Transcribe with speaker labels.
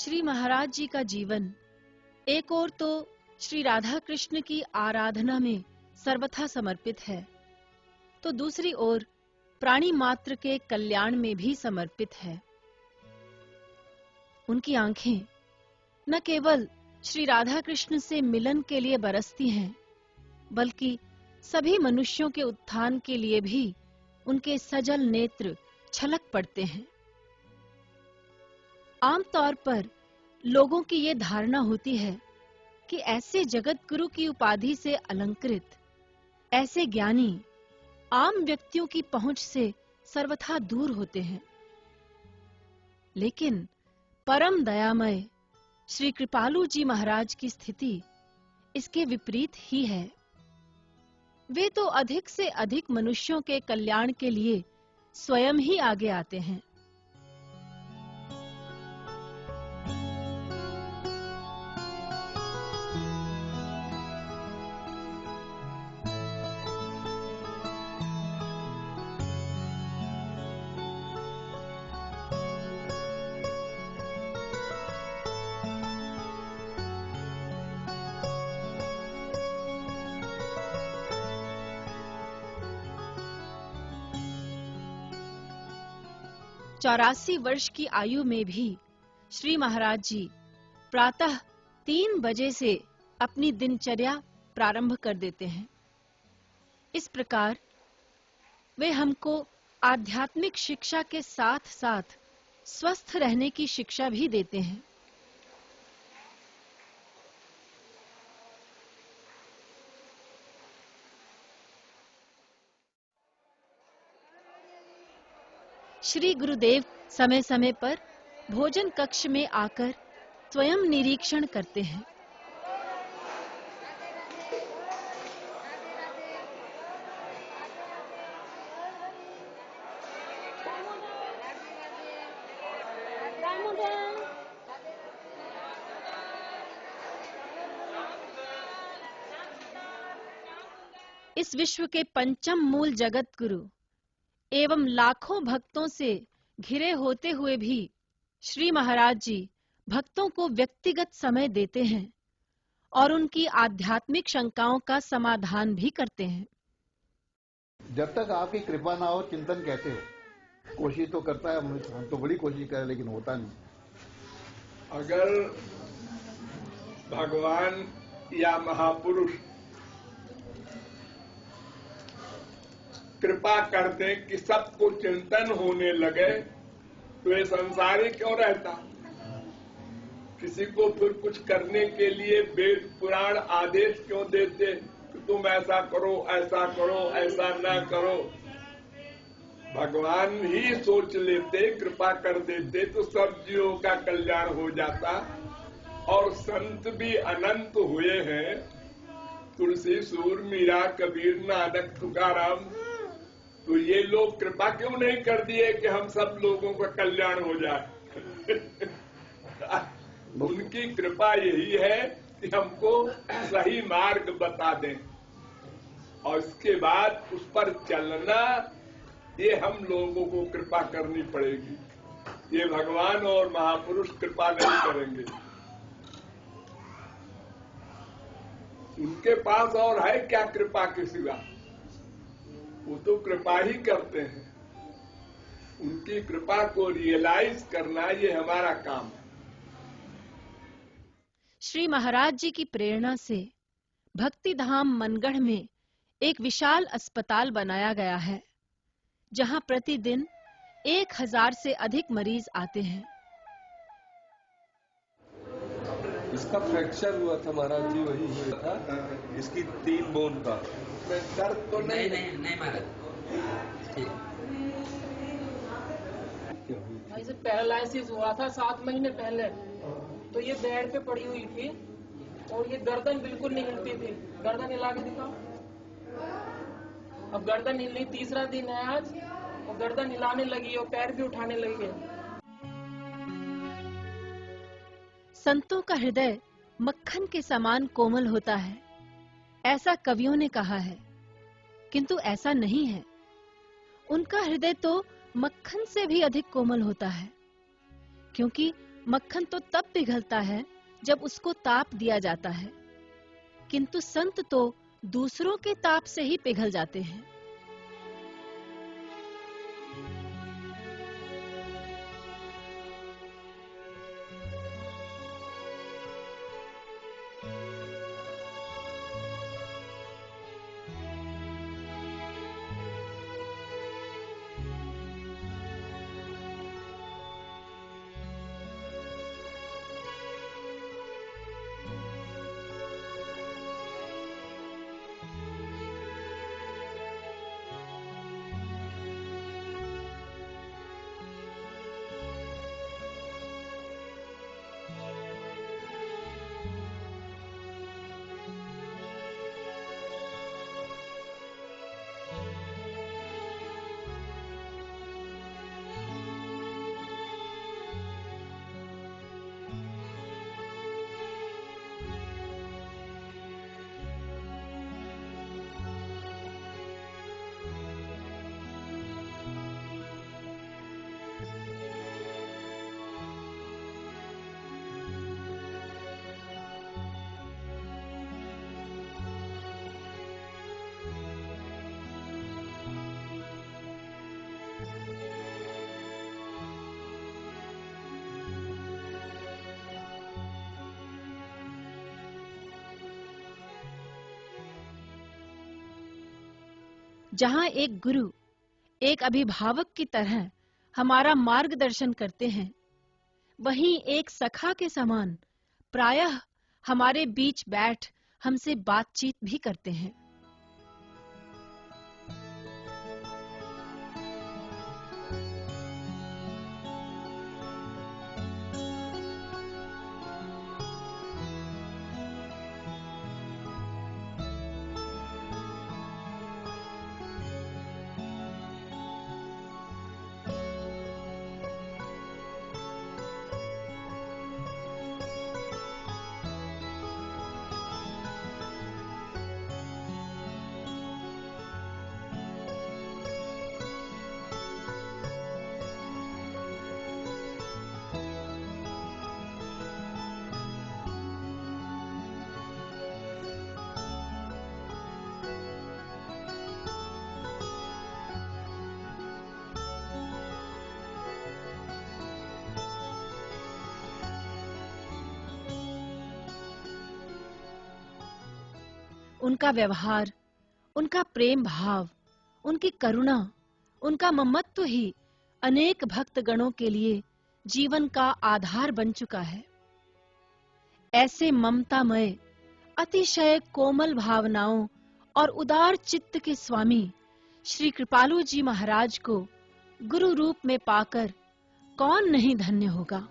Speaker 1: श्री महाराज जी का जीवन एक ओर तो श्री राधा कृष्ण की आराधना में सर्वथा समर्पित है, तो दूसरी ओर प्राणी मात्र के कल्याण में भी समर्पित है। उनकी आंखें न केवल श्री राधा कृष्ण से मिलन के लिए बरसती हैं, बल्कि सभी मनुष्यों के उत्थान के लिए भी उनके सजल नेत्र छलक पड़ते हैं। आमतौर पर लोगों की ये धारणा होती है कि ऐसे जगत गुरु की उपाधि से अलंकृत ऐसे ज्ञानी आम व्यक्तियों की पहुंच से सर्वथा दूर होते हैं। लेकिन परम दयामय श्री कृपालु जी महाराज की स्थिति इसके विपरीत ही है। वे तो अधिक से अधिक मनुष्यों के कल्याण के लिए स्वयं ही आगे आते हैं। चौरासी वर्ष की आयु में भी श्री महाराज जी प्रातः 3 बजे से अपनी दिनचर्या प्रारंभ कर देते हैं। इस प्रकार वे हमको आध्यात्मिक शिक्षा के साथ-साथ स्वस्थ रहने की शिक्षा भी देते हैं। श्री गुरुदेव समय-समय पर भोजन कक्ष में आकर स्वयं निरीक्षण करते हैं। इस विश्व के पंचम मूल जगत गुरु एवं लाखों भक्तों से घिरे होते हुए भी श्री महाराज जी भक्तों को व्यक्तिगत समय देते हैं और उनकी आध्यात्मिक शंकाओं का समाधान भी करते हैं।
Speaker 2: जब तक आपकी कृपा ना हो चिंतन कहते हो, कोशिश तो करता है, हम तो बड़ी कोशिश करें लेकिन होता नहीं।
Speaker 3: अगर भगवान या महापुरुष कृपा कर दे कि सबको चिंतन होने लगे तो ये संसार ही क्यों रहता। किसी को फिर कुछ करने के लिए वेद पुराण आदेश क्यों देते कि तुम ऐसा करो ऐसा ना करो। भगवान ही सोच लेते, कृपा कर देते तो सब जीवों का कल्याण हो जाता। और संत भी अनंत हुए हैं, तुलसी सूर मीरा कबीर नानक तुकाराम। तो ये लोग कृपा क्यों नहीं कर दिए कि हम सब लोगों का कल्याण हो जाए। उनकी कृपा यही है कि हमको सही मार्ग बता दें और इसके बाद उस पर चलना, ये हम लोगों को कृपा करनी पड़ेगी। ये भगवान और महापुरुष कृपा नहीं करेंगे। उनके पास और है क्या कृपा के सिवा, वो तो कृपा ही करते हैं। उनकी कृपा को रियलाइज करना ये हमारा काम है।
Speaker 1: श्री महाराज जी की प्रेरणा से भक्ति धाम मनगढ़ में एक विशाल अस्पताल बनाया गया है, जहां प्रतिदिन 1000 से अधिक मरीज आते हैं।
Speaker 4: इसका फ्रैक्चर हुआ था महाराज जी, वही हुआ था। इसकी 3 बोन का
Speaker 3: दर्द तो
Speaker 5: नहीं महाराज।
Speaker 6: भाई से पैरालिसिस हुआ था 7 महीने पहले, तो ये बेड पे पड़ी हुई थी और ये गर्दन बिल्कुल नहीं हिलती थी। गर्दन हिला के दिखाओ। अब गर्दन हिलनी, तीसरा दिन है आज, और गर्दन हिलाने लगी और पैर भी उठाने लगी है।
Speaker 1: संतों का हृदय मक्खन के समान कोमल होता है, ऐसा कवियों ने कहा है, किंतु ऐसा नहीं है। उनका हृदय तो मक्खन से भी अधिक कोमल होता है, क्योंकि मक्खन तो तब पिघलता है जब उसको ताप दिया जाता है, किंतु संत तो दूसरों के ताप से ही पिघल जाते हैं। जहां एक गुरु एक अभिभावक की तरह हमारा मार्गदर्शन करते हैं, वहीं एक सखा के समान प्रायः हमारे बीच बैठ हमसे बातचीत भी करते हैं। उनका व्यवहार, उनका प्रेम भाव, उनकी करुणा, उनका ममत्व ही अनेक भक्त गणों के लिए जीवन का आधार बन चुका है। ऐसे ममतामय, अतिशय कोमल भावनाओं और उदार चित्त के स्वामी श्री कृपालु जी महाराज को गुरु रूप में पाकर कौन नहीं धन्य होगा।